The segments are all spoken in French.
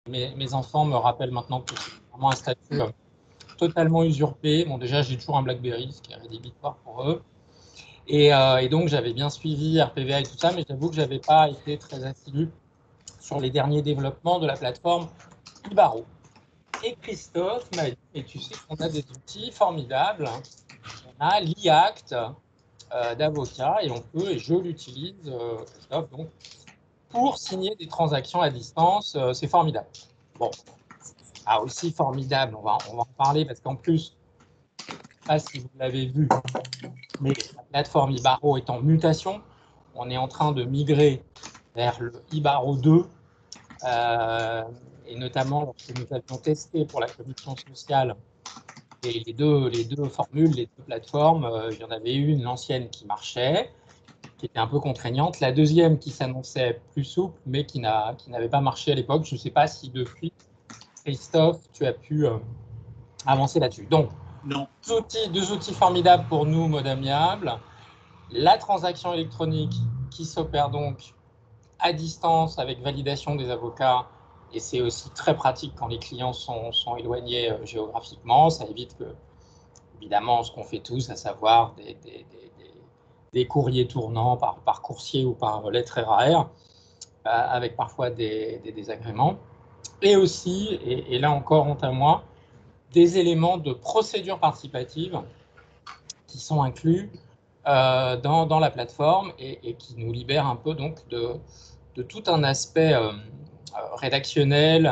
mes enfants me rappellent maintenant que c'est vraiment un statut totalement usurpé. Bon, déjà, j'ai toujours un BlackBerry, ce qui est rédhibitoire pour eux. Et donc, j'avais bien suivi RPVA et tout ça, mais j'avoue que je n'avais pas été très assidu sur les derniers développements de la plateforme Ibaro. Et Christophe m'a dit, et tu sais qu'on a des outils formidables. On a l'IACT d'avocat et on peut, et je l'utilise, Christophe, donc, pour signer des transactions à distance. C'est formidable. Bon, aussi formidable, on va en parler parce qu'en plus, je ne sais pas si vous l'avez vu, mais la plateforme Ibaro est en mutation. On est en train de migrer vers le Ibaro 2, et notamment lorsque nous avions testé pour la commission sociale les deux formules, les deux plateformes, il y en avait une, l'ancienne, qui marchait, qui était un peu contraignante, la deuxième qui s'annonçait plus souple, mais qui n'avait pas marché à l'époque. Je ne sais pas si depuis, Christophe, tu as pu avancer là-dessus. Donc, non. Deux outils formidables pour nous, mode amiable. La transaction électronique qui s'opère donc à distance avec validation des avocats. Et c'est aussi très pratique quand les clients sont éloignés géographiquement. Ça évite que, évidemment, ce qu'on fait tous, à savoir des courriers tournants par coursier ou par lettre RAR, avec parfois des désagréments. Et aussi, et là encore, honte à moi, des éléments de procédure participative qui sont inclus dans la plateforme et qui nous libèrent un peu donc de tout un aspect rédactionnel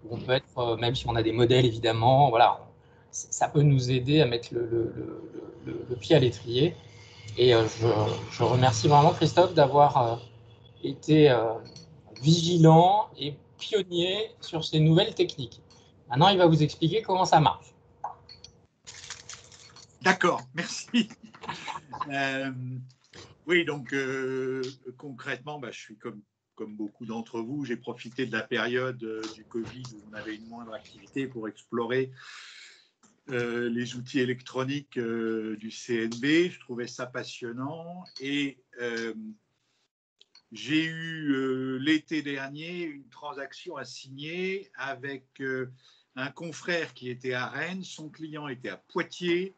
où on peut être, même si on a des modèles évidemment, voilà, ça peut nous aider à mettre le pied à l'étrier. Et je remercie vraiment Christophe d'avoir été vigilant et pionnier sur ces nouvelles techniques. Maintenant, il va vous expliquer comment ça marche. D'accord, merci. Oui, donc concrètement, je suis comme beaucoup d'entre vous, j'ai profité de la période du Covid où on avait une moindre activité pour explorer les outils électroniques du CNB. Je trouvais ça passionnant et j'ai eu l'été dernier une transaction à signer avec un confrère qui était à Rennes, son client était à Poitiers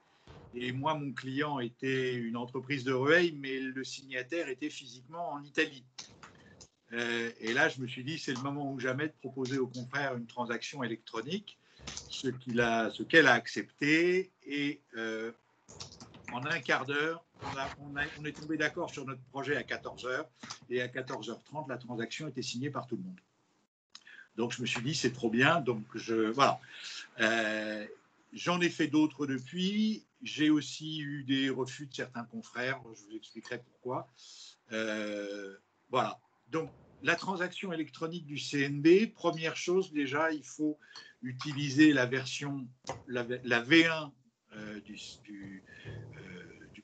et moi, mon client était une entreprise de Rueil, mais le signataire était physiquement en Italie. Et là, je me suis dit, c'est le moment ou jamais de proposer au confrère une transaction électronique, ce qu'elle a accepté. Et en un quart d'heure, on est tombé d'accord sur notre projet à 14h. Et à 14h30, la transaction était signée par tout le monde. Donc, je me suis dit, c'est trop bien. Donc, voilà. J'en ai fait d'autres depuis. J'ai aussi eu des refus de certains confrères. Je vous expliquerai pourquoi. Voilà. Donc, la transaction électronique du CNB, première chose, déjà, il faut utiliser la version, la V1 du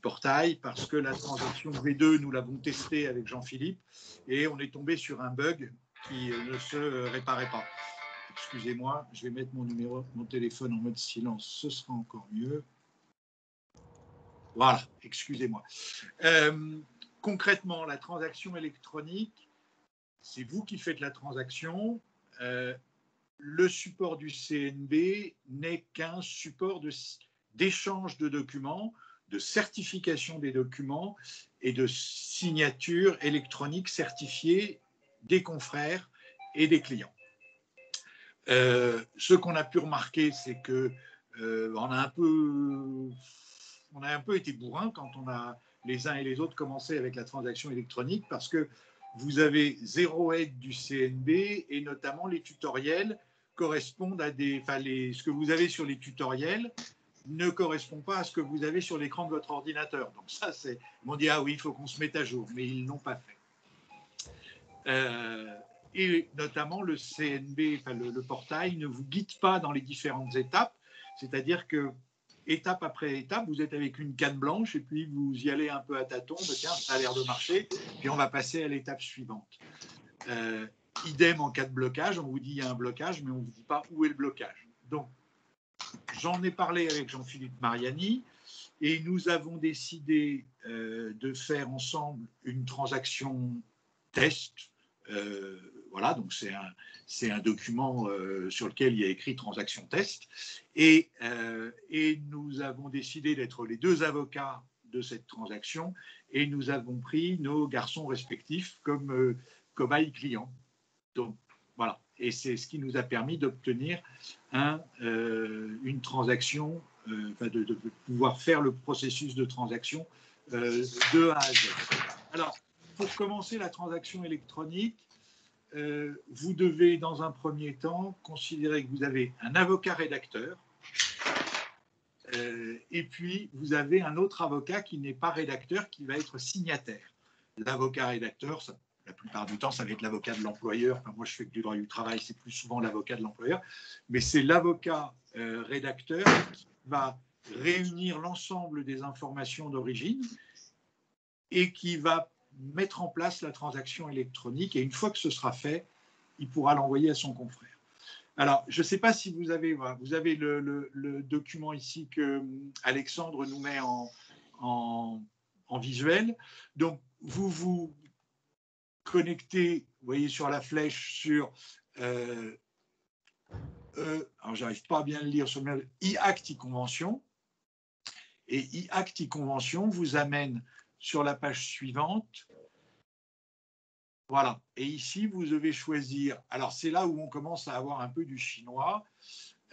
portail, parce que la transaction V2, nous l'avons testée avec Jean-Philippe, et on est tombé sur un bug qui ne se réparait pas. Excusez-moi, je vais mettre mon téléphone en mode silence, ce sera encore mieux. Voilà, excusez-moi. Concrètement, la transaction électronique, c'est vous qui faites la transaction. Le support du CNB n'est qu'un support d'échange de documents, de certification des documents et de signature électronique certifiée des confrères et des clients. Ce qu'on a pu remarquer, c'est que on a un peu été bourrin quand on a les uns et les autres commencé avec la transaction électronique, parce que vous avez zéro aide du CNB et notamment les tutoriels correspondent à ce que vous avez sur les tutoriels ne correspond pas à ce que vous avez sur l'écran de votre ordinateur. Donc ça, ils m'ont dit, ah oui, il faut qu'on se mette à jour, mais ils ne l'ont pas fait. Et notamment le CNB, le portail, ne vous guide pas dans les différentes étapes, c'est-à-dire que étape après étape, vous êtes avec une canne blanche et puis vous y allez un peu à tâtons, tiens, ça a l'air de marcher, puis on va passer à l'étape suivante. Idem en cas de blocage, on vous dit il y a un blocage, mais on ne vous dit pas où est le blocage. Donc, j'en ai parlé avec Jean-Philippe Mariani et nous avons décidé de faire ensemble une transaction test voilà, donc c'est un document sur lequel il y a écrit transaction test. Et nous avons décidé d'être les deux avocats de cette transaction et nous avons pris nos garçons respectifs comme cobayes clients. Donc voilà, et c'est ce qui nous a permis d'obtenir une transaction, de pouvoir faire le processus de transaction de A à Z. Alors, pour commencer la transaction électronique, vous devez dans un premier temps considérer que vous avez un avocat rédacteur et puis vous avez un autre avocat qui n'est pas rédacteur, qui va être signataire. L'avocat rédacteur, la plupart du temps, ça va être l'avocat de l'employeur. Enfin, moi, je fais que du droit du travail, c'est plus souvent l'avocat de l'employeur. Mais c'est l'avocat rédacteur qui va réunir l'ensemble des informations d'origine et qui va mettre en place la transaction électronique. Et une fois que ce sera fait, il pourra l'envoyer à son confrère. Alors, je ne sais pas si vous avez le document ici que Alexandre nous met en visuel. Donc, vous vous connectez, vous voyez sur la flèche, sur alors j'arrive pas à bien le lire, sur e-Act e-Convention. Et e-Act e-Convention vous amène sur la page suivante. Voilà. Et ici, vous devez choisir. Alors, c'est là où on commence à avoir un peu du chinois.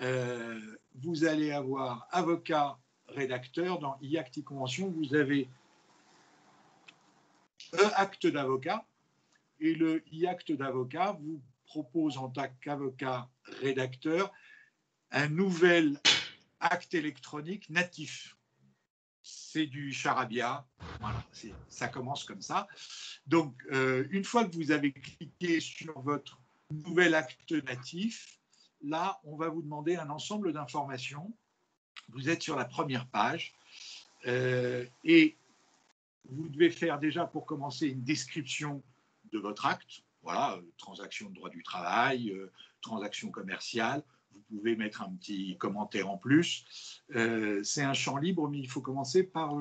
Vous allez avoir avocat, rédacteur. Dans e-Act e-Convention, vous avez e-Acte d'avocat. Et le e-Acte d'avocat vous propose en tant qu'avocat rédacteur un nouvel acte électronique natif. C'est du charabia. Voilà, ça commence comme ça. Donc, une fois que vous avez cliqué sur votre nouvel acte natif, là, on va vous demander un ensemble d'informations. Vous êtes sur la première page et vous devez faire déjà, pour commencer, une description de votre acte. Voilà, transaction de droit du travail, transaction commerciale. Vous pouvez mettre un petit commentaire en plus. C'est un champ libre, mais il faut commencer par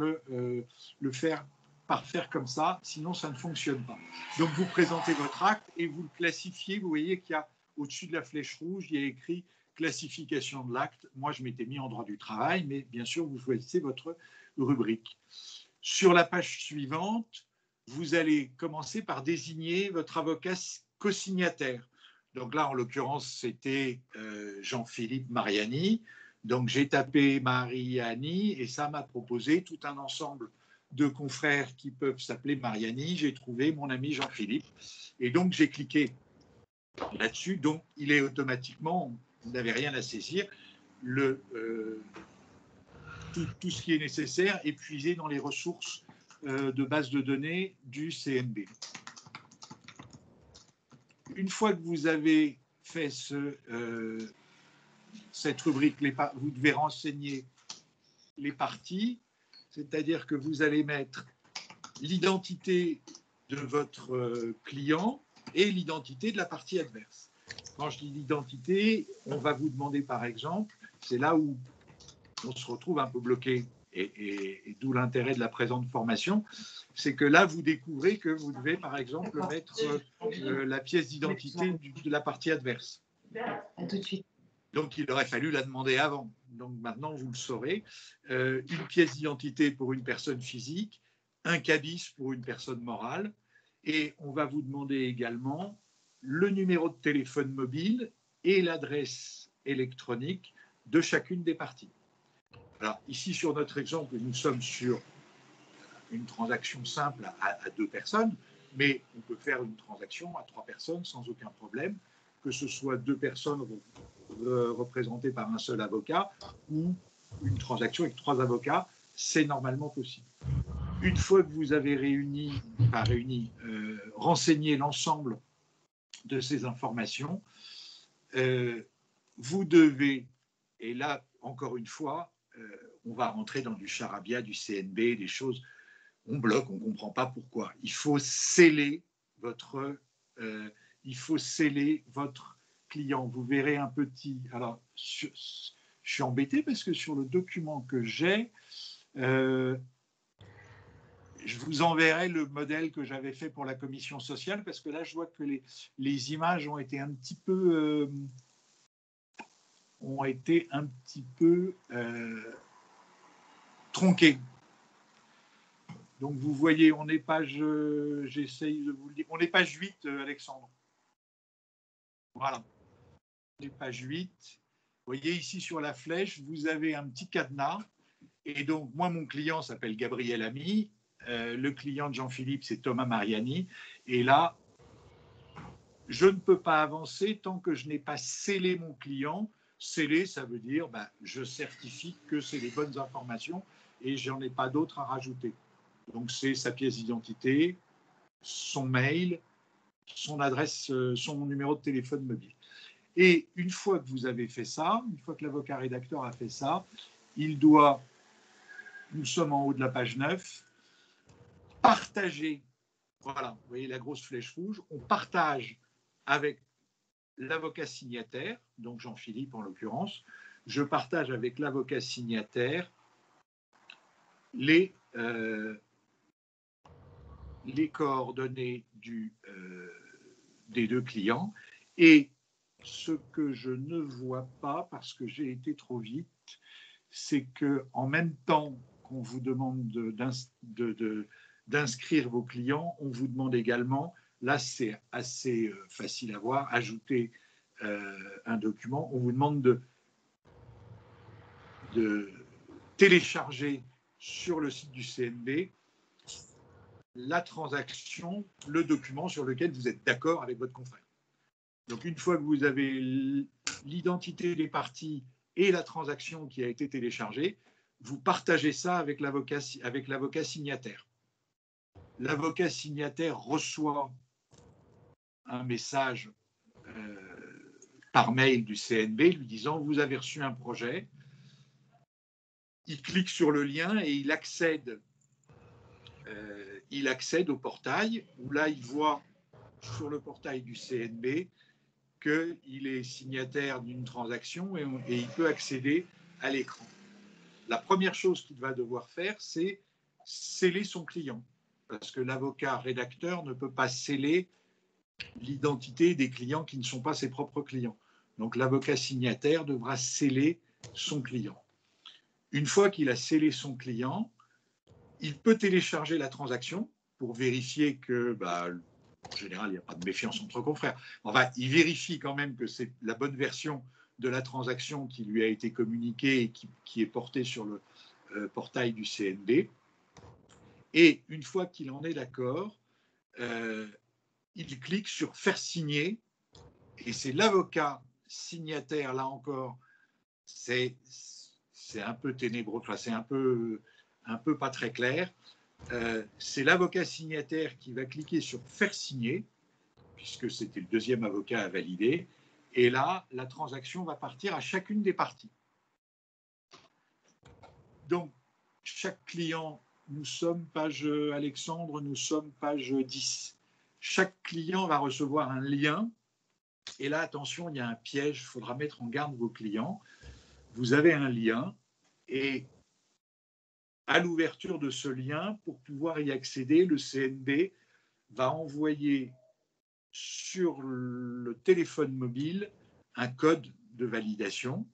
faire comme ça, sinon ça ne fonctionne pas. Donc vous présentez votre acte et vous le classifiez. Vous voyez qu'il y a au-dessus de la flèche rouge, il y a écrit classification de l'acte. Moi, je m'étais mis en droit du travail, mais bien sûr, vous choisissez votre rubrique. Sur la page suivante, vous allez commencer par désigner votre avocat co-signataire. Donc là, en l'occurrence, c'était Jean-Philippe Mariani. Donc j'ai tapé Mariani et ça m'a proposé tout un ensemble de confrères qui peuvent s'appeler Mariani. J'ai trouvé mon ami Jean-Philippe. Et donc j'ai cliqué là-dessus. Donc il est automatiquement, vous n'avez rien à saisir, tout ce qui est nécessaire est puisé dans les ressources de base de données du CNB. Une fois que vous avez fait cette rubrique, vous devez renseigner les parties, c'est-à-dire que vous allez mettre l'identité de votre client et l'identité de la partie adverse. Quand je dis l'identité, on va vous demander par exemple, c'est là où on se retrouve un peu bloqué, et d'où l'intérêt de la présente formation, c'est que là, vous découvrez que vous devez, par exemple, mettre la pièce d'identité de la partie adverse. À tout de suite. Donc, il aurait fallu la demander avant. Donc, maintenant, vous le saurez. Une pièce d'identité pour une personne physique, un cabis pour une personne morale, et on va vous demander également le numéro de téléphone mobile et l'adresse électronique de chacune des parties. Alors, ici, sur notre exemple, nous sommes sur une transaction simple à 2 personnes, mais on peut faire une transaction à 3 personnes sans aucun problème, que ce soit 2 personnes représentées par un seul avocat ou une transaction avec 3 avocats, c'est normalement possible. Une fois que vous avez renseigné l'ensemble de ces informations, vous devez, et là, encore une fois, on va rentrer dans du charabia, du CNB, des choses, on bloque, on ne comprend pas pourquoi. Il faut sceller votre client. Vous verrez un petit... Alors, je suis embêté parce que sur le document que j'ai je vous enverrai le modèle que j'avais fait pour la commission sociale, parce que là, je vois que les images ont été un petit peu, tronquées. Donc, vous voyez, on est page, j'essaye de vous le dire, on est page 8, Alexandre. Voilà. On est page 8. Vous voyez ici sur la flèche, vous avez un petit cadenas. Et donc, moi, mon client s'appelle Gabriel Ami. Le client de Jean-Philippe, c'est Thomas Mariani. Et là, je ne peux pas avancer tant que je n'ai pas scellé mon client. Sceller, ça veut dire je certifie que c'est les bonnes informations et je n'en ai pas d'autres à rajouter. Donc, c'est sa pièce d'identité, son mail, son adresse, son numéro de téléphone mobile. Et une fois que vous avez fait ça, une fois que l'avocat rédacteur a fait ça, il doit, nous sommes en haut de la page 9, partager, voilà, vous voyez la grosse flèche rouge, on partage avec l'avocat signataire, donc Jean-Philippe en l'occurrence, je partage avec l'avocat signataire les coordonnées des deux clients. Et ce que je ne vois pas, parce que j'ai été trop vite, c'est qu'en même temps qu'on vous demande d'inscrire vos clients, on vous demande également, là c'est assez facile à voir, ajouter un document, on vous demande de télécharger sur le site du CNB la transaction, le document sur lequel vous êtes d'accord avec votre confrère. Donc une fois que vous avez l'identité des parties et la transaction qui a été téléchargée, vous partagez ça avec l'avocat signataire. L'avocat signataire reçoit un message par mail du CNB lui disant « Vous avez reçu un projet ». Il clique sur le lien et il accède au portail, où là, il voit sur le portail du CNB qu'il est signataire d'une transaction et il peut accéder à l'écran. La première chose qu'il va devoir faire, c'est sceller son client, parce que l'avocat rédacteur ne peut pas sceller l'identité des clients qui ne sont pas ses propres clients. Donc l'avocat signataire devra sceller son client. Une fois qu'il a scellé son client, il peut télécharger la transaction pour vérifier que, en général, il n'y a pas de méfiance entre confrères. Enfin, il vérifie quand même que c'est la bonne version de la transaction qui lui a été communiquée et qui est portée sur le portail du CNB. Et une fois qu'il en est d'accord, il clique sur « Faire signer » et c'est l'avocat signataire, là encore, c'est un peu ténébreux, enfin, c'est un peu pas très clair. C'est l'avocat signataire qui va cliquer sur « Faire signer », puisque c'était le deuxième avocat à valider, et là, la transaction va partir à chacune des parties. Donc, chaque client, nous sommes page Alexandre, nous sommes page 10. Chaque client va recevoir un lien, et là, attention, il y a un piège, il faudra mettre en garde vos clients. Vous avez un lien, et à l'ouverture de ce lien, pour pouvoir y accéder, le CNB va envoyer sur le téléphone mobile un code de validation.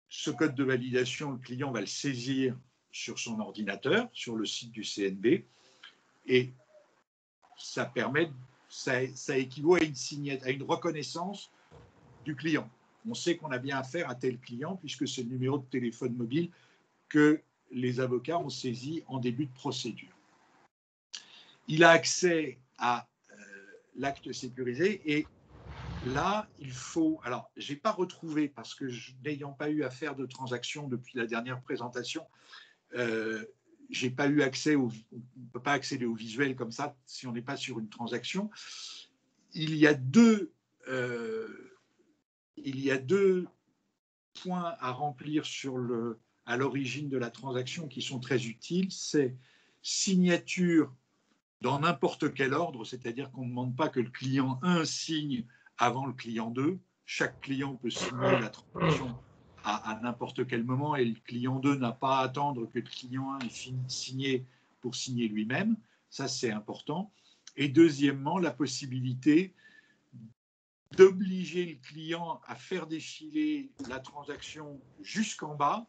Ce code de validation, le client va le saisir sur son ordinateur, sur le site du CNB, et ça équivaut à une reconnaissance du client. On sait qu'on a bien affaire à tel client puisque c'est le numéro de téléphone mobile que les avocats ont saisi en début de procédure. Il a accès à l'acte sécurisé et là, il faut… Alors, je n'ai pas retrouvé, parce que n'ayant pas eu à faire de transaction depuis la dernière présentation, je n'ai pas eu accès on ne peut pas accéder au visuel comme ça si on n'est pas sur une transaction. Il y a deux points à remplir à l'origine de la transaction qui sont très utiles. C'est signature dans n'importe quel ordre, c'est-à-dire qu'on ne demande pas que le client 1 signe avant le client 2. Chaque client peut signer la transaction à n'importe quel moment et le client 2 n'a pas à attendre que le client 1 ait signé pour signer lui-même. Ça, c'est important. Et deuxièmement, la possibilité d'obliger le client à faire défiler la transaction jusqu'en bas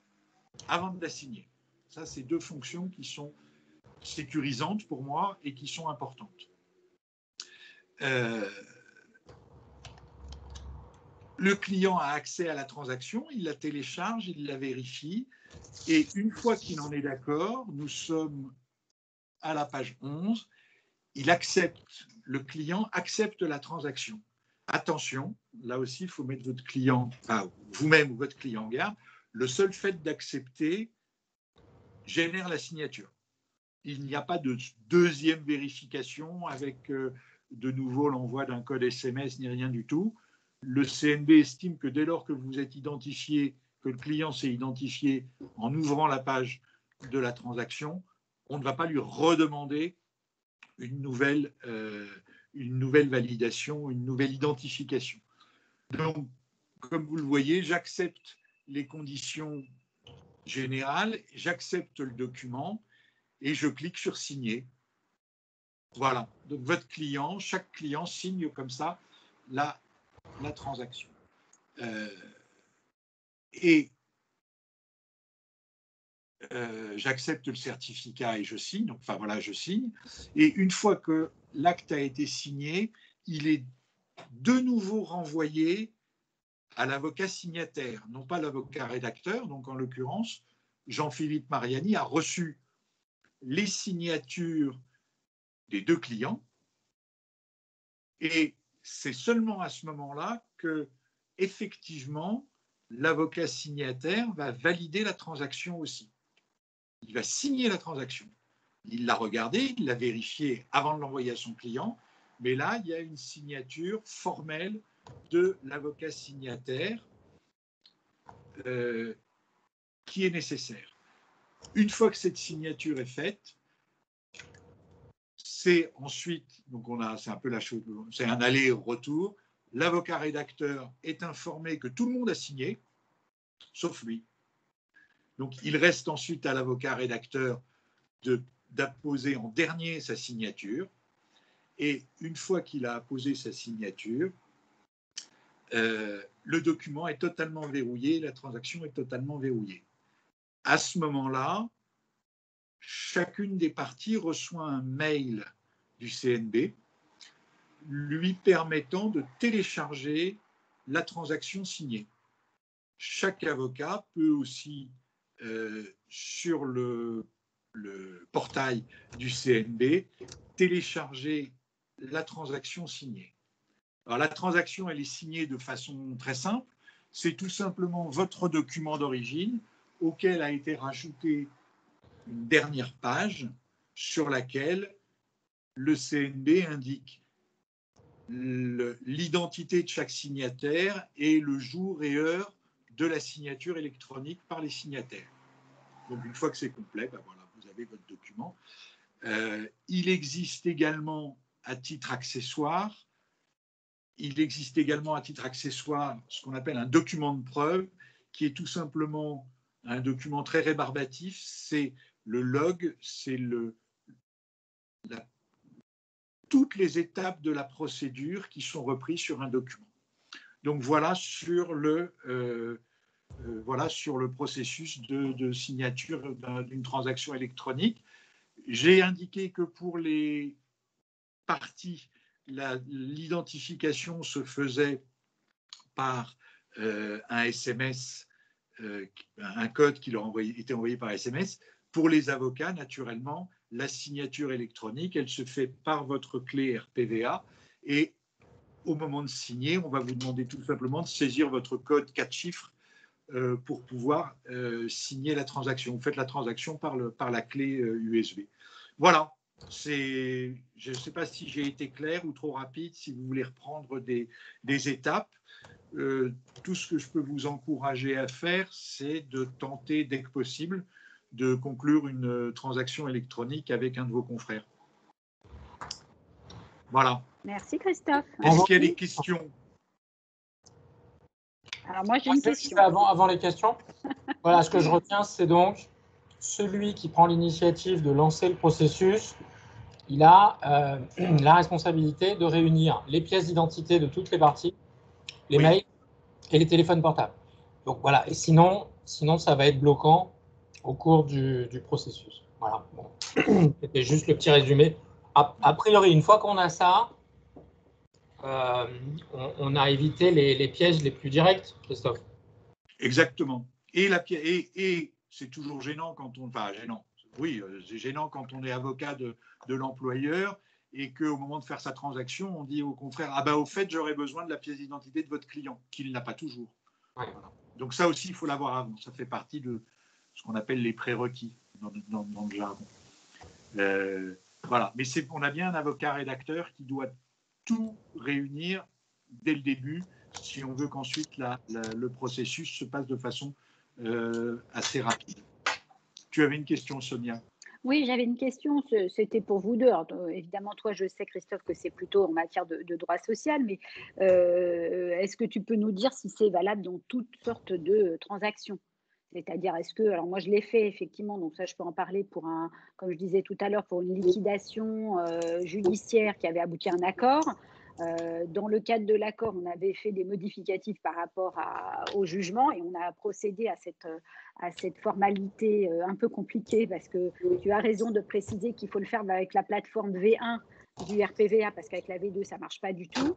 avant de la signer. Ça, c'est deux fonctions qui sont sécurisantes pour moi et qui sont importantes. Le client a accès à la transaction, il la télécharge, il la vérifie, et une fois qu'il en est d'accord, nous sommes à la page 11, le client accepte la transaction. Attention, là aussi, il faut mettre votre client, enfin, vous-même ou votre client en garde, le seul fait d'accepter génère la signature. Il n'y a pas de deuxième vérification avec de nouveau l'envoi d'un code SMS ni rien du tout. Le CNB estime que dès lors que vous êtes identifié, que le client s'est identifié en ouvrant la page de la transaction, on ne va pas lui redemander une nouvelle validation, une nouvelle identification. Donc, comme vous le voyez, j'accepte les conditions générales, j'accepte le document et je clique sur signer. Voilà. Donc, chaque client signe comme ça la transaction. J'accepte le certificat et je signe. Donc, enfin voilà, je signe. Et une fois que l'acte a été signé, il est de nouveau renvoyé à l'avocat signataire, non pas l'avocat rédacteur. Donc, en l'occurrence, Jean-Philippe Mariani a reçu les signatures des deux clients et c'est seulement à ce moment-là que, effectivement, l'avocat signataire va valider la transaction aussi. Il va signer la transaction. Il l'a regardée, il l'a vérifiée avant de l'envoyer à son client, mais là, il y a une signature formelle de l'avocat signataire qui est nécessaire. Une fois que cette signature est faite, c'est ensuite, donc c'est un peu la chose, c'est un aller-retour. L'avocat rédacteur est informé que tout le monde a signé, sauf lui. Donc, il reste ensuite à l'avocat rédacteur d'apposer en dernier sa signature. Et une fois qu'il a apposé sa signature, le document est totalement verrouillé, la transaction est totalement verrouillée. À ce moment-là, chacune des parties reçoit un mail du CNB lui permettant de télécharger la transaction signée. Chaque avocat peut aussi, sur le portail du CNB, télécharger la transaction signée. Alors, la transaction, elle est signée de façon très simple. C'est tout simplement votre document d'origine auquel a été rajoutée une dernière page sur laquelle le CNB indique l'identité de chaque signataire et le jour et heure de la signature électronique par les signataires. Donc, une fois que c'est complet, ben voilà, vous avez votre document. Il existe également à titre accessoire, ce qu'on appelle un document de preuve, qui est tout simplement un document très rébarbatif. C'est le log, c'est toutes les étapes de la procédure qui sont reprises sur un document. Donc voilà sur le processus de signature d'une transaction électronique. J'ai indiqué que pour les parties, l'identification se faisait par un SMS, un code qui leur était envoyé par SMS. Pour les avocats, naturellement, la signature électronique, elle se fait par votre clé RPVA et au moment de signer, on va vous demander tout simplement de saisir votre code 4 chiffres pour pouvoir signer la transaction. Vous faites la transaction par la clé USB. Voilà. Je ne sais pas si j'ai été clair ou trop rapide, si vous voulez reprendre des étapes. Tout ce que je peux vous encourager à faire, c'est de tenter, dès que possible, de conclure une transaction électronique avec un de vos confrères. Voilà. Merci Christophe. Est-ce qu'il y a des questions? Alors moi j'ai une question. Avant les questions, voilà, ce que je retiens, c'est donc celui qui prend l'initiative de lancer le processus, il a la responsabilité de réunir les pièces d'identité de toutes les parties, les mails et les téléphones portables. Donc voilà, et sinon ça va être bloquant au cours du processus. Voilà, bon. C'était juste le petit résumé. A priori, une fois qu'on a ça, on a évité les pièges les plus directs, Christophe. Exactement. Et c'est toujours gênant quand on... Enfin, gênant. Oui, c'est gênant quand on est avocat de l'employeur et qu'au moment de faire sa transaction, on dit au contraire, ah ben au fait, j'aurais besoin de la pièce d'identité de votre client, qu'il n'a pas toujours. Ouais. Voilà. Donc ça aussi, il faut l'avoir avant. Ça fait partie de ce qu'on appelle les prérequis dans le jargon. Voilà. Mais on a bien un avocat rédacteur qui doit tout réunir dès le début si on veut qu'ensuite le processus se passe de façon assez rapide. Tu avais une question, Sonia? Oui, j'avais une question, c'était pour vous deux. Alors, évidemment, toi, je sais, Christophe, que c'est plutôt en matière de droit social, mais est-ce que tu peux nous dire si c'est valable dans toutes sortes de transactions? C'est-à-dire, est-ce que, alors moi je l'ai fait effectivement, donc ça je peux en parler pour comme je disais tout à l'heure, pour une liquidation judiciaire qui avait abouti à un accord. Dans le cadre de l'accord, on avait fait des modificatifs par rapport au jugement et on a procédé à cette formalité un peu compliquée parce que tu as raison de préciser qu'il faut le faire avec la plateforme V1 du RPVA parce qu'avec la V2 ça ne marche pas du tout.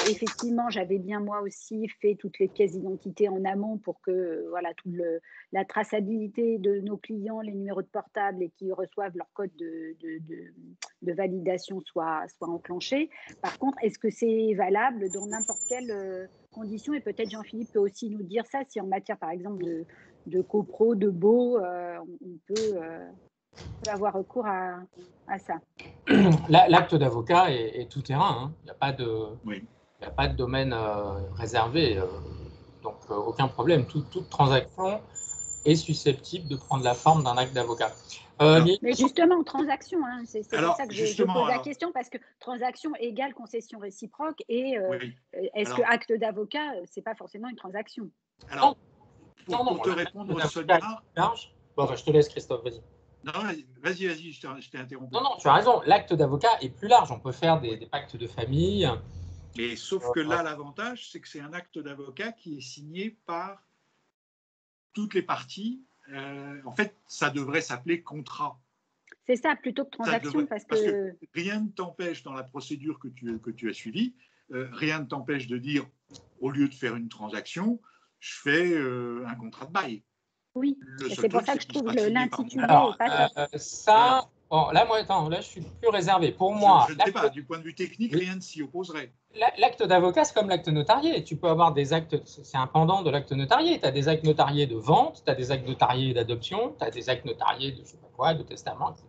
Effectivement, j'avais bien moi aussi fait toutes les pièces d'identité en amont pour que voilà, toute la traçabilité de nos clients, les numéros de portable et qui reçoivent leur code de validation soit enclenchée. Par contre, est-ce que c'est valable dans n'importe quelle condition? Et peut-être Jean-Philippe peut aussi nous dire ça, si en matière par exemple de copro, de baux, on peut avoir recours à ça. L'acte d'avocat est tout terrain. Hein. Il n'y a pas de domaine réservé. Donc, aucun problème. Toute transaction est susceptible de prendre la forme d'un acte d'avocat. Mais justement, transaction, hein, c'est pour ça que je pose la question, parce que transaction égale concession réciproque et est-ce que acte d'avocat, c'est pas forcément une transaction? Alors, pour te répondre, Sonia... Bon, je te laisse, Christophe, vas-y. Non, vas-y, je t'ai interrompu. Non, tu as raison, l'acte d'avocat est plus large, on peut faire des pactes de famille. Mais sauf que là, l'avantage, c'est que c'est un acte d'avocat qui est signé par toutes les parties. En fait, ça devrait s'appeler contrat. C'est ça, plutôt que transaction. Parce que rien ne t'empêche, dans la procédure que tu as suivie, rien ne t'empêche de dire, au lieu de faire une transaction, je fais un contrat de bail. Oui, c'est pour ça que je trouve l'intitulé pas top. Ça, bon, là, je suis plus réservé. Pour moi, je ne sais pas, du point de vue technique, rien ne s'y opposerait. L'acte d'avocat, c'est comme l'acte notarié. Tu peux avoir des actes, c'est un pendant de l'acte notarié. Tu as des actes notariés de vente, tu as des actes notariés d'adoption, tu as des actes notariés de je sais pas quoi, de testament, etc.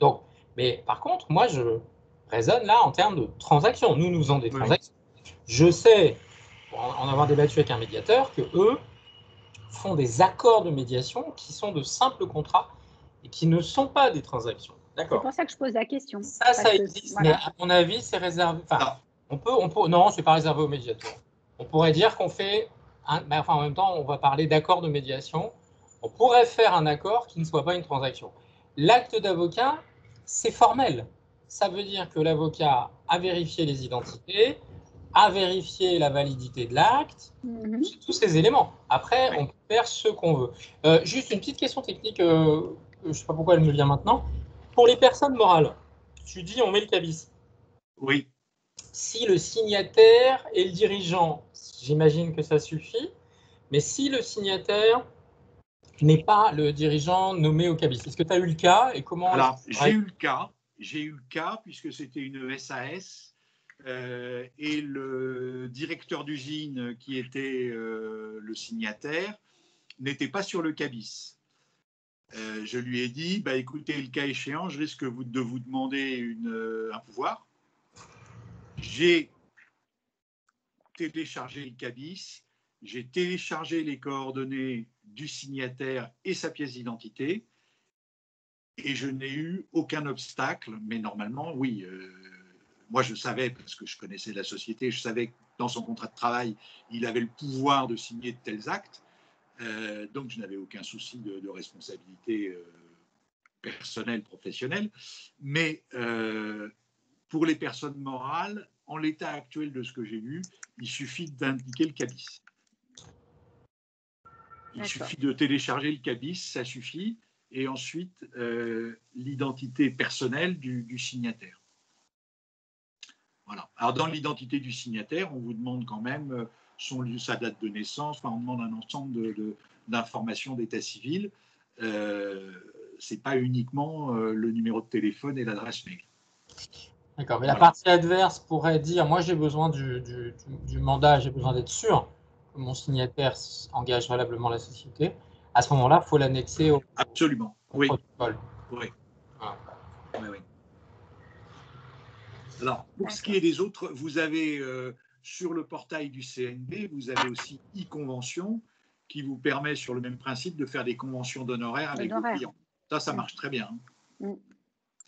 Donc, mais par contre, moi, je raisonne là en termes de transactions. Nous faisons des transactions. Je sais, pour en avoir débattu avec un médiateur, que eux font des accords de médiation qui sont de simples contrats et qui ne sont pas des transactions. D'accord. C'est pour ça que je pose la question. Ça existe, voilà. Mais à mon avis, c'est réservé. Enfin, on peut, non, c'est pas réservé aux médiateurs. On pourrait dire qu'on fait, en même temps, on va parler d'accord de médiation. On pourrait faire un accord qui ne soit pas une transaction. L'acte d'avocat, c'est formel. Ça veut dire que l'avocat a vérifié les identités, a vérifié la validité de l'acte, tous ces éléments. Après, on peut faire ce qu'on veut. Juste une petite question technique, je ne sais pas pourquoi elle me vient maintenant. Pour les personnes morales, tu dis on met le cabis. Oui. Si le signataire est le dirigeant, j'imagine que ça suffit. Mais si le signataire n'est pas le dirigeant nommé au cabis, est-ce que tu as eu le cas et comment? Alors, j'ai eu le cas puisque c'était une SAS et le directeur d'usine qui était le signataire n'était pas sur le cabis. Je lui ai dit, écoutez, le cas échéant, je risque de vous demander un pouvoir. J'ai téléchargé le cabis, j'ai téléchargé les coordonnées du signataire et sa pièce d'identité, et je n'ai eu aucun obstacle. Mais normalement, oui, moi je savais, parce que je connaissais la société, je savais que dans son contrat de travail, il avait le pouvoir de signer de tels actes. Donc, je n'avais aucun souci de responsabilité personnelle, professionnelle. Mais pour les personnes morales, en l'état actuel de ce que j'ai lu, il suffit d'indiquer le CABIS. Il suffit de télécharger le CABIS, ça suffit, et ensuite l'identité personnelle du signataire. Voilà. Alors, dans l'identité du signataire, on vous demande quand même sa date de naissance, enfin, on demande un ensemble d'informations d'état civil. Ce n'est pas uniquement le numéro de téléphone et l'adresse mail. D'accord, mais la partie adverse pourrait dire, moi j'ai besoin du mandat, j'ai besoin d'être sûr que mon signataire engage valablement la société. À ce moment-là, il faut l'annexer au protocole. Oui. Ah. Oui. Alors, pour ce qui est des autres, vous avez sur le portail du CNB, vous avez aussi e-convention qui vous permet, sur le même principe, de faire des conventions d'honoraires avec vos clients. Ça marche très bien.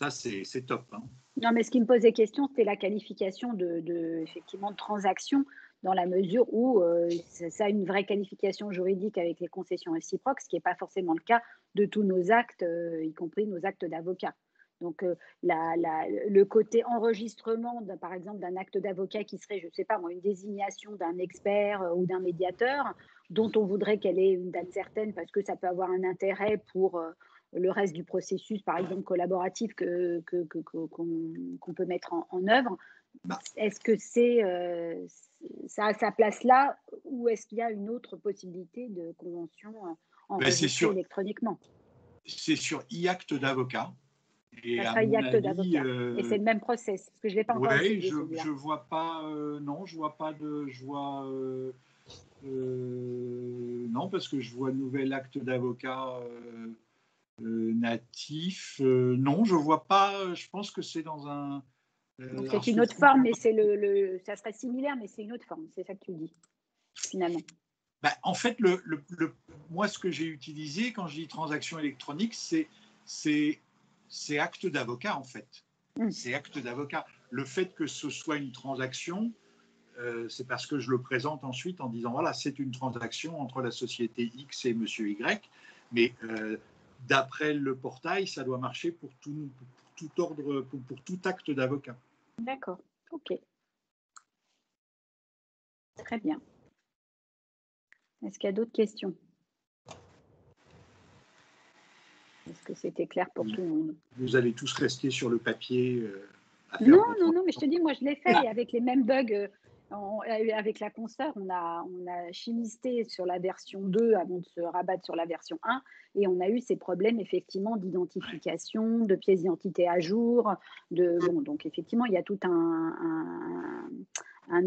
Ça, c'est top. Hein. Non, mais ce qui me posait question, c'était la qualification effectivement, de transaction, dans la mesure où ça a une vraie qualification juridique avec les concessions réciproques, ce qui n'est pas forcément le cas de tous nos actes, y compris nos actes d'avocat. Donc, le côté enregistrement, par exemple, d'un acte d'avocat qui serait, je ne sais pas moi, une désignation d'un expert ou d'un médiateur, dont on voudrait qu'elle ait une date certaine parce que ça peut avoir un intérêt pour le reste du processus, par exemple, collaboratif qu'on peut mettre en œuvre. Est-ce que ça a sa place là ou est-ce qu'il y a une autre possibilité de convention enregistrée électroniquement? C'est sur e-acte d'avocat. Et ça sera e-acte d'avocat. Et c'est le même process, parce que je ne l'ai pas encore essayé. Je ne vois pas, non, je vois pas de, non, parce que je vois nouvel acte d'avocat natif. Non, je ne vois pas, je pense que c'est dans un... c'est une autre forme, mais ça serait similaire, mais c'est une autre forme, c'est ça que tu dis, finalement. En fait, moi, ce que j'ai utilisé quand je dis transaction électronique, c'est acte d'avocat, en fait. C'est acte d'avocat. Le fait que ce soit une transaction, c'est parce que je le présente ensuite en disant, voilà, c'est une transaction entre la société X et monsieur Y, mais d'après le portail, ça doit marcher pour tout ordre, pour tout acte d'avocat. D'accord, ok. Très bien. Est-ce qu'il y a d'autres questions? Est-ce que c'était clair pour tout le monde? Vous allez tous rester sur le papier Non, mais je te dis, moi je l'ai fait et avec les mêmes bugs, avec la consoeur, on a chimisté sur la version 2 avant de se rabattre sur la version 1 et on a eu ces problèmes effectivement d'identification, de pièces d'identité à jour, donc effectivement il y a tout un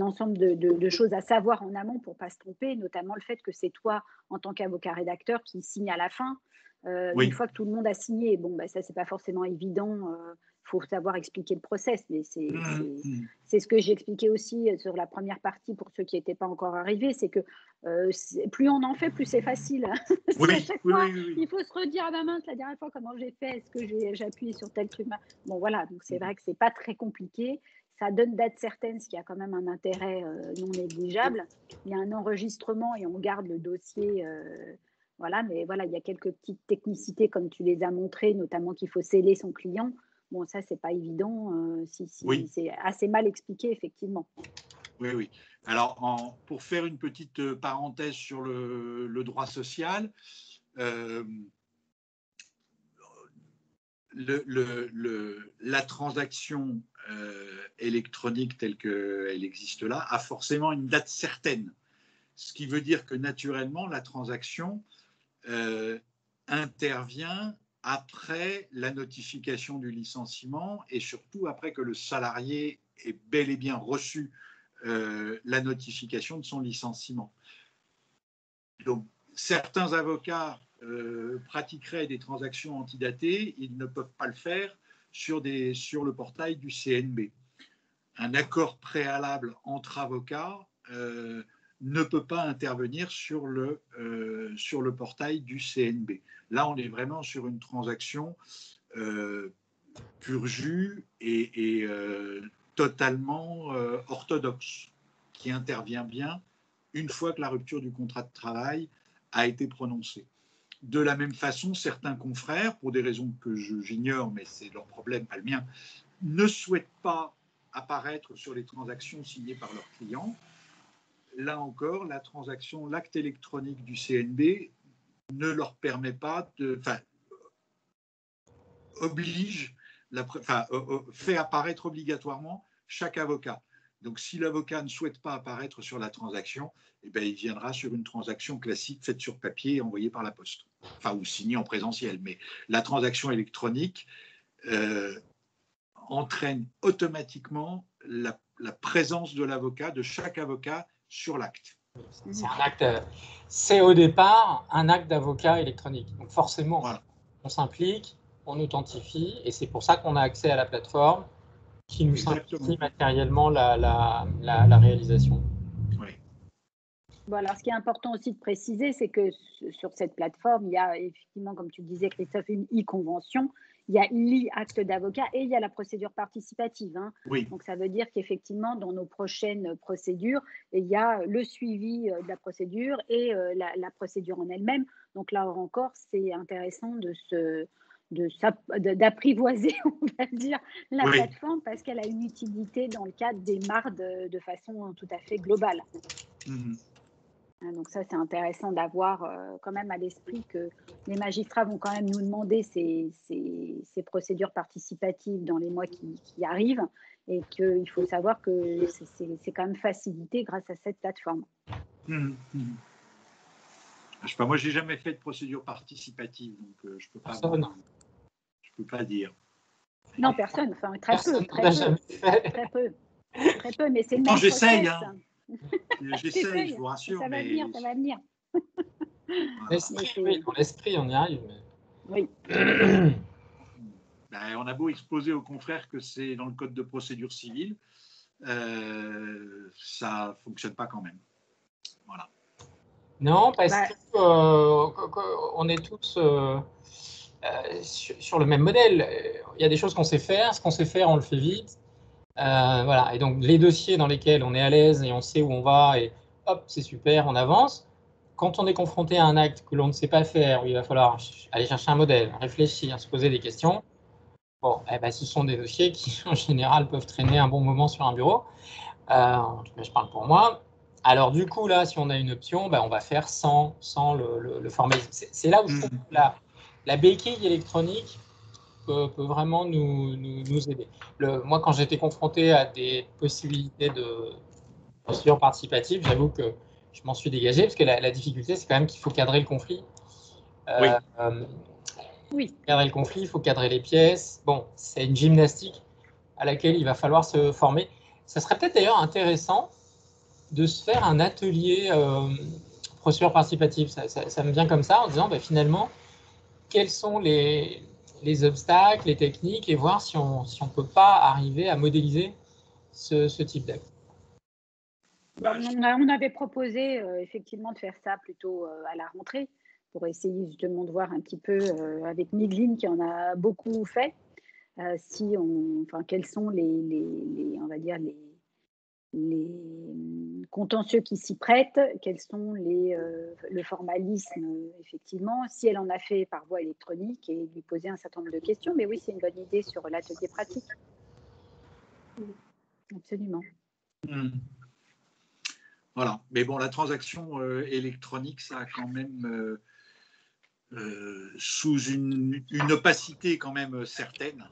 ensemble de choses à savoir en amont pour ne pas se tromper, notamment le fait que c'est toi en tant qu'avocat rédacteur qui signe à la fin. Une fois que tout le monde a signé, ça c'est pas forcément évident. Faut savoir expliquer le process, mais c'est ce que j'ai expliqué aussi sur la première partie pour ceux qui n'étaient pas encore arrivés, c'est que plus on en fait, plus c'est facile. À chaque fois, il faut se redire, ah bah mince, la dernière fois comment j'ai fait, est-ce que j'ai appuyé sur tel truc? Bon voilà, donc c'est vrai que c'est pas très compliqué. Ça donne date certaine, ce qui a quand même un intérêt non négligeable. Il y a un enregistrement et on garde le dossier. Voilà, mais voilà, il y a quelques petites technicités comme tu les as montrées, notamment qu'il faut sceller son client. Bon, ça, c'est pas évident. C'est assez mal expliqué, effectivement. Oui. Alors, pour faire une petite parenthèse sur le droit social, la transaction électronique telle qu'elle existe là a forcément une date certaine. Ce qui veut dire que naturellement, la transaction intervient après la notification du licenciement et surtout après que le salarié ait bel et bien reçu la notification de son licenciement. Donc, certains avocats pratiqueraient des transactions antidatées, ils ne peuvent pas le faire sur le portail du CNB. Un accord préalable entre avocats ne peut pas intervenir sur le portail du CNB. Là, on est vraiment sur une transaction pur jus et totalement orthodoxe, qui intervient bien une fois que la rupture du contrat de travail a été prononcée. De la même façon, certains confrères, pour des raisons que j'ignore, mais c'est leur problème, pas le mien, ne souhaitent pas apparaître sur les transactions signées par leurs clients. Là encore, l'acte électronique du CNB ne leur permet pas oblige, fait apparaître obligatoirement chaque avocat. Donc, si l'avocat ne souhaite pas apparaître sur la transaction, eh bien, il viendra sur une transaction classique faite sur papier et envoyée par la poste, ou signée en présentiel. Mais la transaction électronique entraîne automatiquement la présence de l'avocat, de chaque avocat sur l'acte. C'est un acte, c'est au départ un acte d'avocat électronique. Donc forcément, voilà, on s'implique, on authentifie, et c'est pour ça qu'on a accès à la plateforme qui nous simplifie matériellement la réalisation. Oui. Bon, alors, ce qui est important aussi de préciser, c'est que sur cette plateforme, il y a effectivement, comme tu le disais, Christophe, une e-convention, il y a l'e-acte d'avocat et il y a la procédure participative. Hein. Oui. Donc, ça veut dire qu'effectivement, dans nos prochaines procédures, il y a le suivi de la procédure et la procédure en elle-même. Donc, là encore, c'est intéressant d'apprivoiser, on va dire, la plateforme parce qu'elle a une utilité dans le cadre des MARD de façon tout à fait globale. Donc ça, c'est intéressant d'avoir quand même à l'esprit que les magistrats vont quand même nous demander ces procédures participatives dans les mois qui arrivent et qu'il faut savoir que c'est quand même facilité grâce à cette plateforme. Je sais pas, moi, j'ai jamais fait de procédure participative, donc je peux pas dire. Non, personne. Enfin, très peu, mais c'est le même process. J'essaye, hein. J'essaye, je vous rassure. Ça va venir. Voilà. Dans l'esprit, on y arrive. Oui. On a beau exposer aux confrères que c'est dans le code de procédure civile, ça ne fonctionne pas quand même. Voilà. Non, parce qu'on est tous sur le même modèle. Il y a des choses qu'on sait faire. Ce qu'on sait faire, on le fait vite. Voilà. Et donc, les dossiers dans lesquels on est à l'aise et on sait où on va, et hop, c'est super, on avance. Quand on est confronté à un acte que l'on ne sait pas faire, où il va falloir aller chercher un modèle, réfléchir, se poser des questions, bon, ce sont des dossiers qui, en général, peuvent traîner un bon moment sur un bureau. En tout cas, je parle pour moi. Alors, du coup, là, si on a une option, on va faire sans le formalisme. C'est là où je trouve que la béquille électronique peut vraiment nous aider. Moi, quand j'étais confronté à des possibilités de procédure participative, j'avoue que je m'en suis dégagé parce que la difficulté, c'est quand même qu'il faut cadrer le conflit. Oui. Cadrer le conflit, il faut cadrer les pièces. Bon, c'est une gymnastique à laquelle il va falloir se former. Ça serait peut-être d'ailleurs intéressant de se faire un atelier procédure participative. Ça me vient comme ça en disant finalement, quels sont les obstacles, les techniques et voir si on ne peut pas arriver à modéliser ce type d'acte. On avait proposé effectivement de faire ça plutôt à la rentrée pour essayer justement de voir un petit peu avec Miglin qui en a beaucoup fait, quels sont on va dire les contentieux qui s'y prêtent, quels sont le formalisme effectivement, si elle en a fait par voie électronique et lui poser un certain nombre de questions. Mais oui, c'est une bonne idée sur l'atelier pratique. Absolument. Voilà. Mais bon, la transaction électronique, ça a quand même, sous une opacité quand même certaine,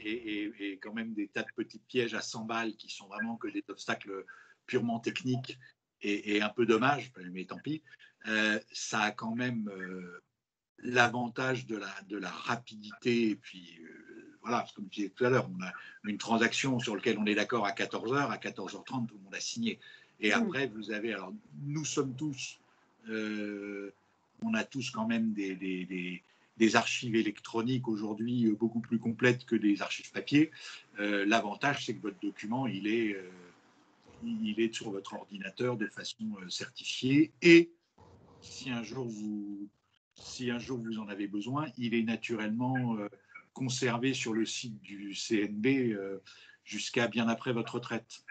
et quand même des tas de petits pièges à 100 balles qui sont vraiment que des obstacles purement techniques et un peu dommages, mais tant pis, ça a quand même l'avantage de la rapidité. Et puis, voilà, comme je disais tout à l'heure, on a une transaction sur laquelle on est d'accord à 14h, à 14h30, tout le monde a signé. Et après, vous avez, alors nous sommes tous, on a tous quand même des archives électroniques aujourd'hui beaucoup plus complètes que des archives papier. L'avantage, c'est que votre document, il est sur votre ordinateur de façon certifiée. Et si un jour vous en avez besoin, il est naturellement conservé sur le site du CNB jusqu'à bien après votre retraite.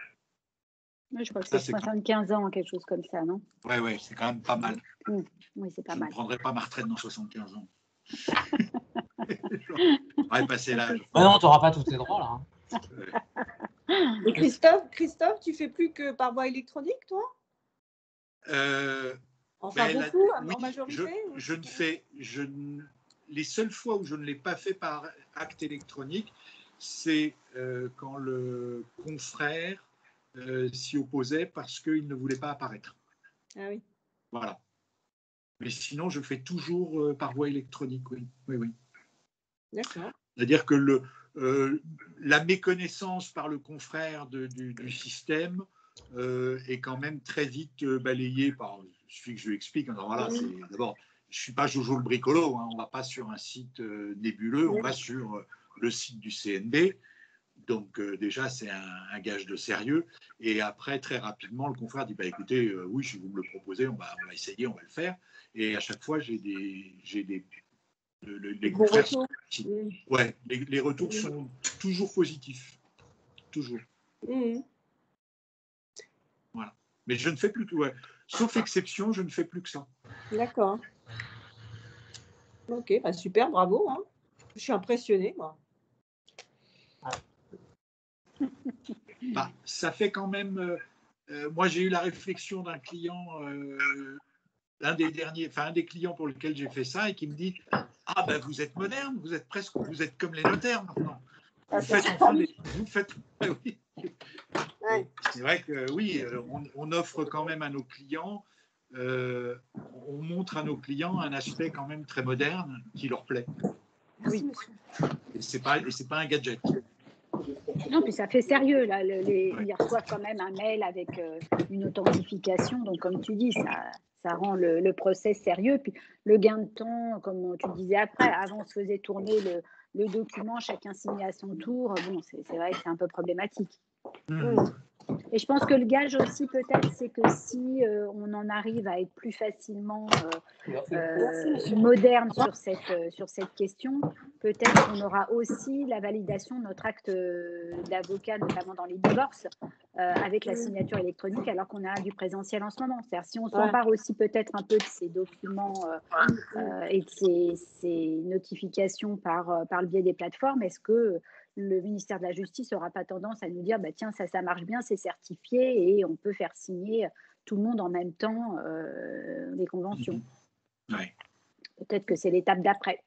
Oui, je crois que Ça, c'est 75 ans, quelque chose comme ça, non? Ouais, c'est quand même pas mal. Oui, c'est pas Je mal. ne prendrai pas ma retraite dans 75 ans. J'aurais passé l'âge. Bah non, tu n'auras pas tous tes droits, là. Et Christophe, tu fais plus que par voie électronique, toi? Enfin, beaucoup, oui, en majorité? Les seules fois où je ne l'ai pas fait par acte électronique, c'est quand le confrère s'y opposait parce qu'il ne voulait pas apparaître. Ah oui. Voilà. Mais sinon, je fais toujours par voie électronique, oui. D'accord. C'est-à-dire que la méconnaissance par le confrère du système est quand même très vite balayée par. Il suffit que je lui explique. Alors voilà, d'abord, je ne suis pas Jojo le bricolo, hein, on ne va pas sur un site nébuleux, on va sur le site du CNB. Donc déjà, c'est un gage de sérieux. Et après, très rapidement, le confrère dit écoutez, oui, si vous me le proposez, on va essayer, on va le faire. Et à chaque fois, j'ai des les confrères sont, les retours sont toujours positifs. Toujours. Voilà. Mais je ne fais plus tout. Sauf exception, je ne fais plus que ça. D'accord. Ok, super, bravo. Hein. Je suis impressionnée, moi. Ça fait quand même. Moi, j'ai eu la réflexion d'un client, un des clients pour lequel j'ai fait ça, et qui me dit vous êtes moderne, vous êtes comme les notaires maintenant. Vous faites. Oui. C'est vrai que oui, on offre quand même à nos clients, on montre à nos clients un aspect quand même très moderne qui leur plaît. Oui. Et c'est pas un gadget. Non, puis ça fait sérieux. Là, ils reçoivent quand même un mail avec une authentification. Donc, comme tu dis, ça rend le process sérieux. Puis le gain de temps, comme tu disais après, avant on se faisait tourner le document, chacun signait à son tour. Bon, c'est vrai que c'est un peu problématique. Et je pense que le gage aussi, peut-être, c'est que si on en arrive à être plus facilement moderne sur cette question, peut-être qu'on aura aussi la validation de notre acte d'avocat, notamment dans les divorces, avec la signature électronique, alors qu'on a du présentiel en ce moment. C'est-à-dire, si on s'empare aussi peut-être un peu de ces documents et de ces notifications par le biais des plateformes, est-ce que le ministère de la Justice n'aura pas tendance à nous dire tiens, ça marche bien, c'est certifié et on peut faire signer tout le monde en même temps les conventions. Ouais. Peut-être que c'est l'étape d'après.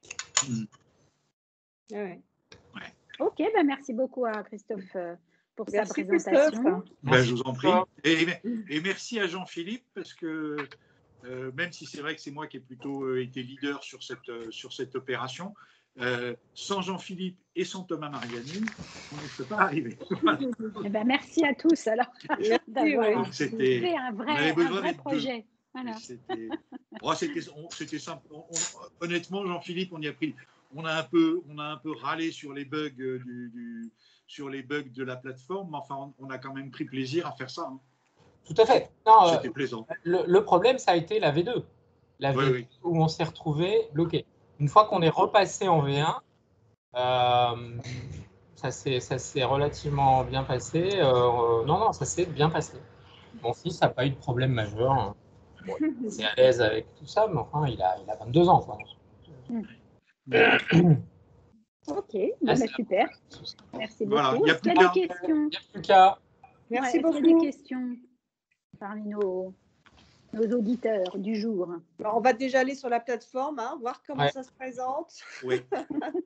Ok, merci beaucoup à Christophe pour sa présentation. Je vous en prie. Et merci à Jean-Philippe, parce que même si c'est vrai que c'est moi qui ai plutôt été leader sur cette opération, sans Jean-Philippe et sans Thomas Mariani, on ne peut pas arriver. Merci à tous alors d'avoir fait fait un vrai projet. Voilà. C'était simple. Honnêtement, Jean-Philippe, on a un peu râlé sur les bugs de la plateforme, mais enfin, on a quand même pris plaisir à faire ça. Hein. Tout à fait. C'était plaisant. Le problème, ça a été la V2. La V2 où on s'est retrouvé bloqué. Une fois qu'on est repassé en V1, ça s'est relativement bien passé. Non, ça s'est bien passé. Mon fils n'a pas eu de problème majeur. Bon, c'est à l'aise avec tout ça, mais enfin, il a 22 ans. Quoi. Ok, super. Merci beaucoup. Voilà, il y a des questions? Il n'y a plus qu'à. Merci beaucoup. Il y a des questions parmi nos auditeurs du jour? Alors, on va déjà aller sur la plateforme, voir comment ça se présente. Oui.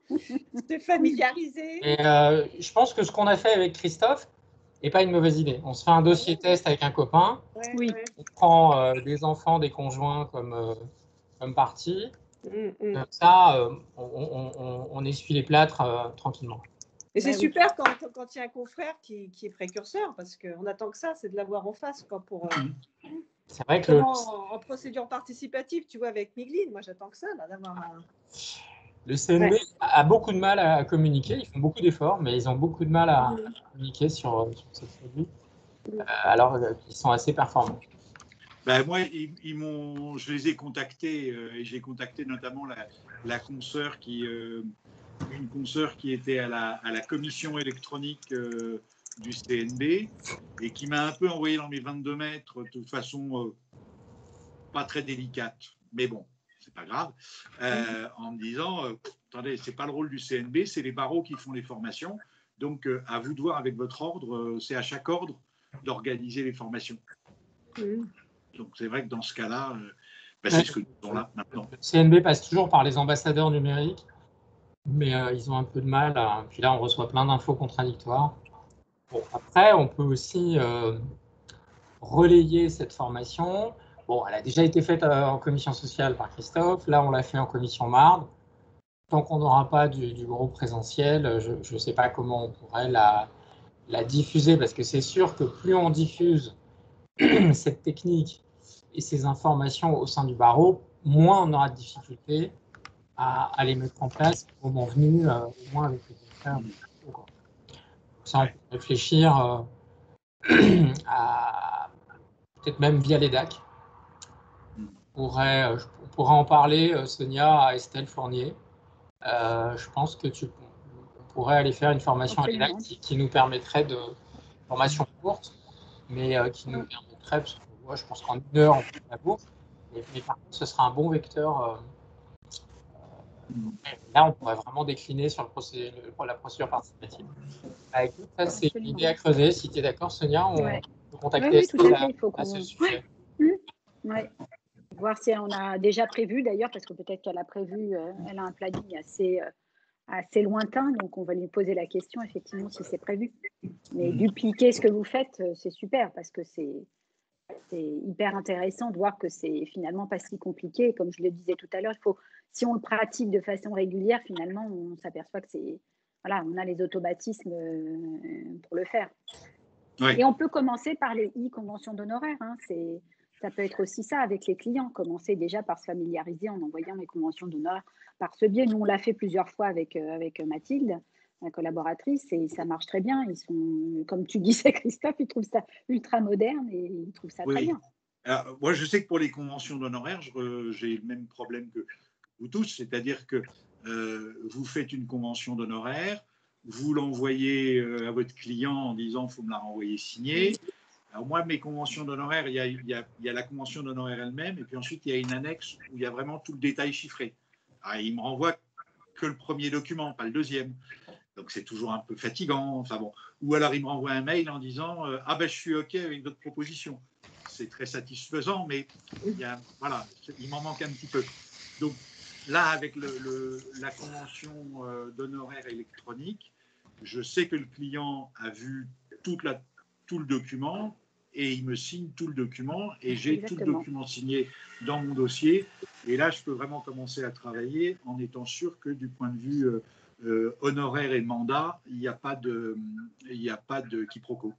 Se familiariser. Et je pense que ce qu'on a fait avec Christophe n'est pas une mauvaise idée. On se fait un dossier test avec un copain. On prend des enfants, des conjoints comme partie. Comme ça, on essuie les plâtres tranquillement. Et c'est super quand il y a un confrère qui est précurseur, parce qu'on attend que ça, c'est de l'avoir en face pour. C'est vrai que en procédure participative, tu vois, avec Miglin, moi j'attends que ça, d'avoir un. Le CNB a beaucoup de mal à communiquer, ils font beaucoup d'efforts, mais ils ont beaucoup de mal à communiquer sur ces produits, alors qu'ils sont assez performants. Moi, je les ai contactés et j'ai contacté notamment la consoeur une consoeur qui était à la commission électronique du CNB et qui m'a un peu envoyé dans mes 22 mètres de façon pas très délicate, mais bon, c'est pas grave, en me disant attendez, c'est pas le rôle du CNB, c'est les barreaux qui font les formations, donc à vous de voir avec votre ordre, c'est à chaque ordre d'organiser les formations. Donc c'est vrai que dans ce cas-là, c'est ce que nous avons là maintenant. Le CNB passe toujours par les ambassadeurs numériques, mais ils ont un peu de mal. Puis là, on reçoit plein d'infos contradictoires. Bon, après, on peut aussi relayer cette formation. Bon, elle a déjà été faite en commission sociale par Christophe. Là, on l'a fait en commission Marde. Tant qu'on n'aura pas du gros présentiel, je ne sais pas comment on pourrait la diffuser, parce que c'est sûr que plus on diffuse cette technique et ces informations au sein du barreau, moins on aura de difficultés à les mettre en place au moment venu, au moins avec les experts. Ça, on peut réfléchir à peut-être même via les DAC. On pourrait en parler, Sonia, à Estelle Fournier. Je pense que on pourrait aller faire une formation à l'EDAC qui nous permettrait de formation courte, mais qui nous permettrait, parce que moi, je pense qu'en 1 heure, on fait la boucle, mais par contre, ce sera un bon vecteur. Là, on pourrait vraiment décliner sur la procédure participative. Écoute, ça, c'est une idée à creuser. Si tu es d'accord, Sonia, on peut contacter Estelle à ce sujet. Ouais. Voir si on a déjà prévu, d'ailleurs, parce que peut-être qu'elle a prévu, elle a un planning assez lointain, donc on va lui poser la question, effectivement, si c'est prévu. Mais dupliquer ce que vous faites, c'est super, parce que c'est hyper intéressant de voir que c'est finalement pas si compliqué. Comme je le disais tout à l'heure, si on le pratique de façon régulière, finalement, on s'aperçoit que voilà, on a les automatismes pour le faire. Oui. Et on peut commencer par les conventions d'honoraires. Ça peut être aussi ça avec les clients, commencer déjà par se familiariser en envoyant les conventions d'honoraires par ce biais. Nous, on l'a fait plusieurs fois avec Mathilde, ma collaboratrice, et ça marche très bien. Ils sont, comme tu disais, Christophe, ils trouvent ça ultra moderne et ils trouvent ça très bien. Alors, moi, je sais que pour les conventions d'honoraires, j'ai le même problème que vous tous, c'est-à-dire que vous faites une convention d'honoraires, vous l'envoyez à votre client en disant « il faut me la renvoyer signée ». Alors moi, mes conventions d'honoraires, il y a la convention d'honoraires elle-même, et puis ensuite, il y a une annexe où il y a vraiment tout le détail chiffré. Alors, il me renvoie que le premier document, pas le deuxième. Donc, c'est toujours un peu fatigant. Enfin, bon. Ou alors, il me renvoie un mail en disant « Ah ben, je suis OK avec votre proposition ». C'est très satisfaisant, mais voilà, il m'en manque un petit peu. Donc, là, avec la convention d'honoraires électronique, je sais que le client a vu tout le document et il me signe tout le document et j'ai tout le document signé dans mon dossier. Et là, je peux vraiment commencer à travailler en étant sûr que du point de vue honoraire et mandat, il n'y a pas de quiproquo.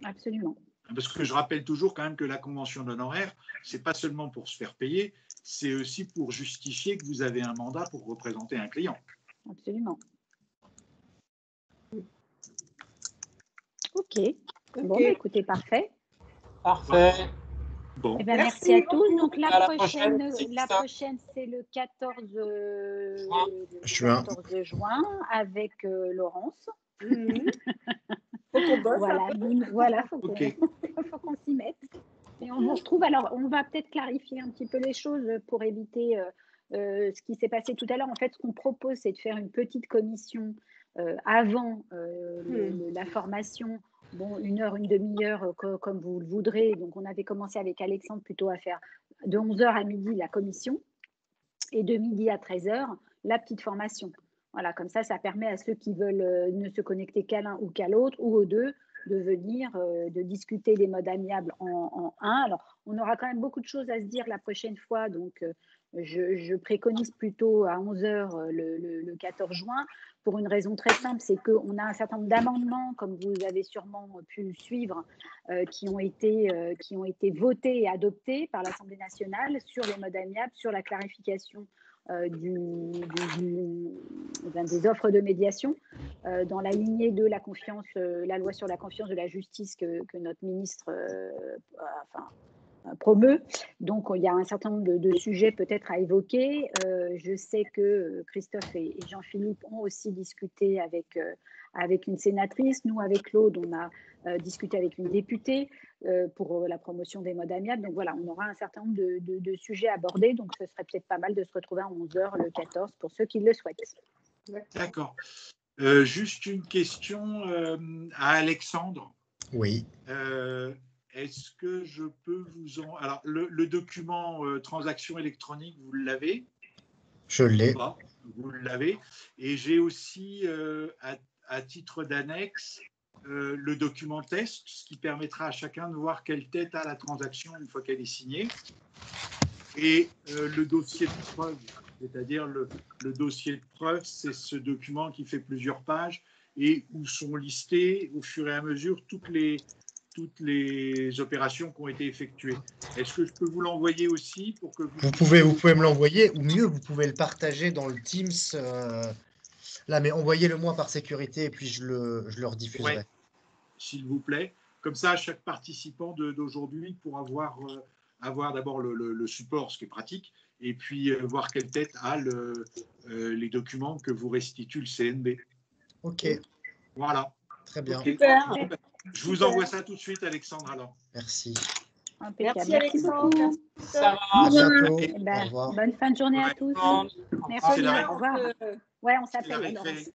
Absolument. Parce que je rappelle toujours quand même que la convention d'honoraires, ce n'est pas seulement pour se faire payer, c'est aussi pour justifier que vous avez un mandat pour représenter un client. Absolument. OK. Bon, écoutez, parfait. Parfait. Bon. Merci à tous. Donc, la prochaine c'est le 14 juin avec Laurence. Faut qu'on bosse. Voilà, faut qu'on s'y mette. Et on vous retrouve. Alors, on va peut-être clarifier un petit peu les choses pour éviter ce qui s'est passé tout à l'heure. En fait, ce qu'on propose, c'est de faire une petite commission avant la formation. Bon, 1 heure, une demi-heure, comme vous le voudrez. Donc, on avait commencé avec Alexandre plutôt à faire de 11h à midi la commission et de midi à 13h la petite formation. Voilà, comme ça permet à ceux qui veulent ne se connecter qu'à l'un ou qu'à l'autre ou aux deux de venir, de discuter des modes amiables en un. Alors, on aura quand même beaucoup de choses à se dire la prochaine fois, donc je préconise plutôt à 11h le 14 juin pour une raison très simple, c'est qu'on a un certain nombre d'amendements, comme vous avez sûrement pu le suivre, qui ont été votés et adoptés par l'Assemblée nationale sur les modes amiables, sur la clarification des offres de médiation dans la lignée de la confiance, la loi sur la confiance de la justice que notre ministre promeut. Donc, il y a un certain nombre de sujets peut-être à évoquer. Je sais que Christophe et Jean-Philippe ont aussi discuté avec une sénatrice. Nous, avec Claude, on a discuté avec une députée pour la promotion des modes amiables. Donc voilà, on aura un certain nombre de sujets abordés. Donc, ce serait peut-être pas mal de se retrouver à 11h le 14 pour ceux qui le souhaitent. D'accord. Juste une question à Alexandre. Oui. Est-ce que je peux vous en... Alors, le document transaction électronique, vous l'avez? Je l'ai. Vous l'avez. Et j'ai aussi, à titre d'annexe, le document test, ce qui permettra à chacun de voir quelle tête a la transaction une fois qu'elle est signée. Et le dossier de preuve, c'est-à-dire le dossier de preuve, c'est ce document qui fait plusieurs pages et où sont listées au fur et à mesure toutes les opérations qui ont été effectuées. Est-ce que je peux vous l'envoyer aussi pour que vous pouvez me l'envoyer, ou mieux, vous pouvez le partager dans le Teams. Là, mais envoyez-le moi par sécurité et puis je le rediffuserai. Ouais, s'il vous plaît. Comme ça, chaque participant d'aujourd'hui pourra avoir d'abord le support, ce qui est pratique, et puis voir quelle tête a les documents que vous restitue le CNB. OK. Voilà. Très bien. Super. Je vous envoie ça tout de suite, Alexandre. Alors. Merci. Merci, Alexandre. Ça va. À bientôt. Eh ben, Au revoir. bonne fin de journée à tous. Merci. Au revoir. Ouais, on s'appelle.